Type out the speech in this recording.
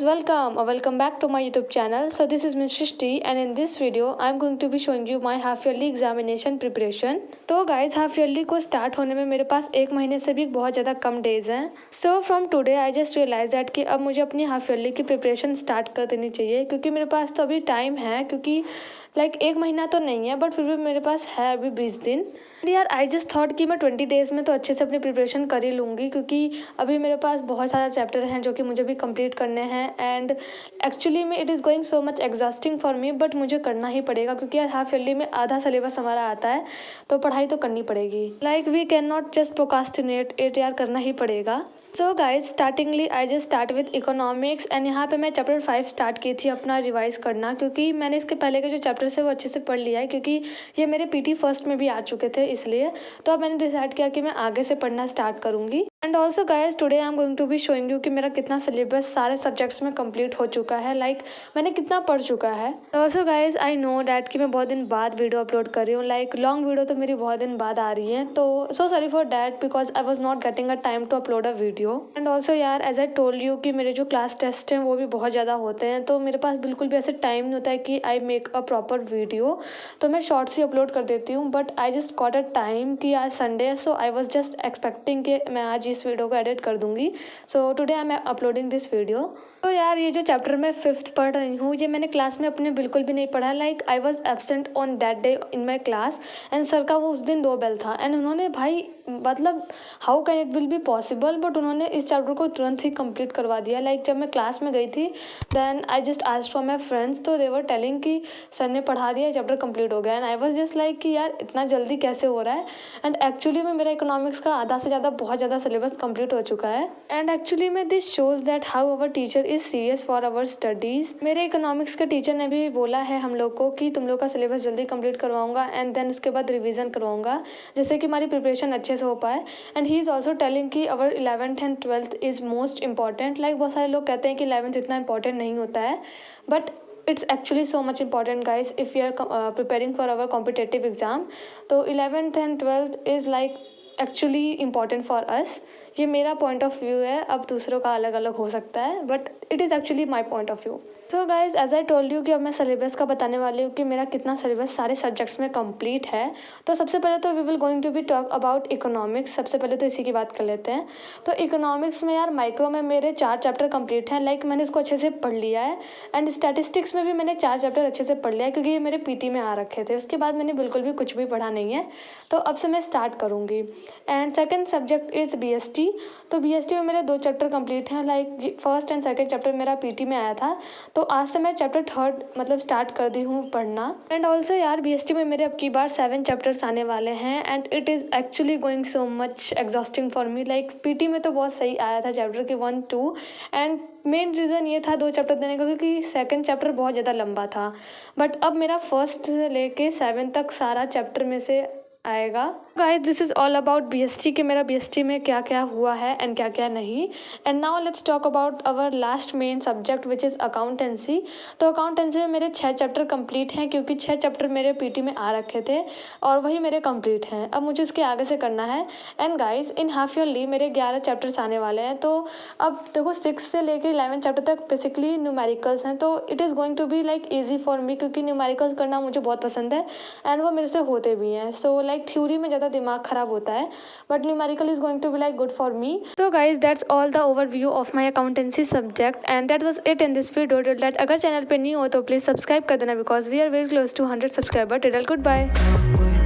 guys, welcome back to my YouTube channel. So this is Miss Shrishti and in this video I'm going to be showing you my half yearly examination preparation. तो guys half yearly को start होने में मेरे पास एक महीने से भी बहुत ज़्यादा कम days हैं. So from today I just realized that कि अब मुझे अपनी half yearly की preparation start कर देनी चाहिए क्योंकि मेरे पास तो अभी टाइम है क्योंकि एक महीना तो नहीं है बट फिर भी मेरे पास है अभी 20 दिन. यार आई जस्ट थॉट कि मैं 20 डेज़ में तो अच्छे से अपनी प्रिपरेशन कर ही लूँगी क्योंकि अभी मेरे पास बहुत सारा चैप्टर हैं जो कि मुझे भी कंप्लीट करने हैं एंड एक्चुअली में it is going so much exhausting for me but मुझे करना ही पड़ेगा क्योंकि यार हाफ ईयरली में आधा सिलेबस हमारा आता है तो पढ़ाई तो करनी पड़ेगी. We can not just procrastinate it, यार करना ही पड़ेगा. So guys startingly I just start with economics and यहाँ पे मैं चैप्टर 5 स्टार्ट की थी अपना रिवाइज करना क्योंकि मैंने इसके पहले के जो चैप्टर्स है वो अच्छे से पढ़ लिया है क्योंकि ये मेरे पीटी फर्स्ट में भी आ चुके थे इसलिए. तो अब मैंने डिसाइड किया कि मैं आगे से पढ़ना स्टार्ट करूँगी. And also guys today I am going to be showing you कि मेरा कितना सिलेबस सारे सब्जेक्ट्स में कंप्लीट हो चुका है. मैंने कितना पढ़ चुका है. Also guys I know that कि मैं बहुत दिन बाद वीडियो अपलोड कर रही हूँ. लॉन्ग वीडियो तो मेरी बहुत दिन बाद आ रही है तो so sorry for that because I was not getting a time to upload a video. And also यार एज आई टोल्ड यू कि मेरे जो क्लास टेस्ट हैं वो भी बहुत ज़्यादा होते हैं तो मेरे पास बिल्कुल भी ऐसे टाइम नहीं होता है कि I make a proper video. तो मैं शॉर्ट्स ही अपलोड कर देती हूँ but I just got a time कि आज संडे है सो आई वॉज जस्ट एक्सपेक्टिंग कि मैं आज इस वीडियो को एडिट कर दूंगी. So today I M uploading this video. तो यार ये जो चैप्टर मैं 5th पढ़ रही हूँ ये मैंने क्लास में अपने बिल्कुल भी नहीं पढ़ा. I was absent on that day in my class and sir का वो उस दिन 2 बेल था एंड उन्होंने भाई how can it will be possible but उन्होंने इस चैप्टर को तुरंत ही कंप्लीट करवा दिया. जब मैं क्लास में गई थी then I just asked for my friends तो दे वर टेलिंग कि सर ने पढ़ा दिया चैप्टर कंप्लीट हो गया एंड आई वॉज जस्ट कि यार इतना जल्दी कैसे हो रहा है. एंड एक्चुअली में मेरा इकोनॉमिक्स का आधा से ज़्यादा बहुत ज़्यादा सिलेबस कंप्लीट हो चुका है. एंड एक्चुअली में this shows that how our teacher is serious for our studies. मेरे इकोनॉमिक्स के टीचर ने भी बोला है हम लोग को कि तुम लोग का सिलेबस जल्दी कंप्लीट करवाऊंगा एंड देन उसके बाद रिवीजन करवाऊंगा जिससे कि हमारी प्रिपरेशन अच्छे से हो पाए. And he is also telling कि अवर 11th and 12th is most important. बहुत सारे लोग कहते हैं कि 11th इतना इंपॉर्टेंट नहीं होता है but it's actually so much important guys if we are preparing for our competitive exam. तो 11th and 12th is actually important for us. ये मेरा पॉइंट ऑफ व्यू है. अब दूसरों का अलग अलग हो सकता है but it is actually my point of view. So guys as I told you कि अब मैं सिलेबस का बताने वाली हूँ कि मेरा कितना सिलेबस सारे सब्जेक्ट्स में कंप्लीट है. तो सबसे पहले तो we will going to be talk about economics. सबसे पहले तो इसी की बात कर लेते हैं. तो इकोनॉमिक्स में यार माइक्रो में मेरे 4 चैप्टर कंप्लीट हैं. मैंने इसको अच्छे से पढ़ लिया है. एंड स्टैटिस्टिक्स में भी मैंने 4 चैप्टर अच्छे से पढ़ लिया है क्योंकि ये मेरे पीटी में आ रखे थे. उसके बाद मैंने बिल्कुल भी कुछ भी पढ़ा नहीं है. तो अब से मैं स्टार्ट करूँगी. And second subject is BST. तो BST में मेरे 2 चैप्टर कंप्लीट हैं. फर्स्ट एंड सेकंड चैप्टर मेरा पीटी में आया था तो आज से मैं चैप्टर 3 स्टार्ट कर दी हूँ पढ़ना. एंड ऑल्सो यार BST में मेरे अब की बार 7 चैप्टर्स आने वाले हैं and it is actually going so much exhausting for me. PT में तो बहुत सही आया था चैप्टर के 1, 2 एंड मेन रीज़न ये था 2 चैप्टर देने का क्योंकि सेकंड चैप्टर बहुत ज़्यादा लंबा था. बट अब मेरा फर्स्ट से लेके 7 तक सारा चैप्टर में से आएगा. Guys this is all about BST कि मेरा BST में क्या क्या हुआ है एंड क्या क्या नहीं. And now let's talk about our last main subject which is accountancy. तो अकाउंटेंसी में मेरे 6 चैप्टर कंप्लीट हैं क्योंकि 6 चैप्टर मेरे पीटी में आ रखे थे और वही मेरे कंप्लीट हैं. अब मुझे इसके आगे से करना है. And guys in half yearly मेरे 11 चैप्टर्स आने वाले हैं. तो अब देखो 6 से लेके 11 चैप्टर तक बेसिकली न्यूमेरिकल्स हैं तो it is going to be easy for me क्योंकि न्यूमेरिकल्स करना मुझे बहुत पसंद है एंड वो मेरे से होते भी हैं. सो थ्योरी में ज़्यादा दिमाग खराब होता है but numerical is going to be good for me. तो guys that's all the overview of my accountancy subject and that was it in this video. That अगर चैनल पे नहीं हो तो प्लीज़ सब्सक्राइब कर देना because we are very close to 100 subscriber. Till good bye.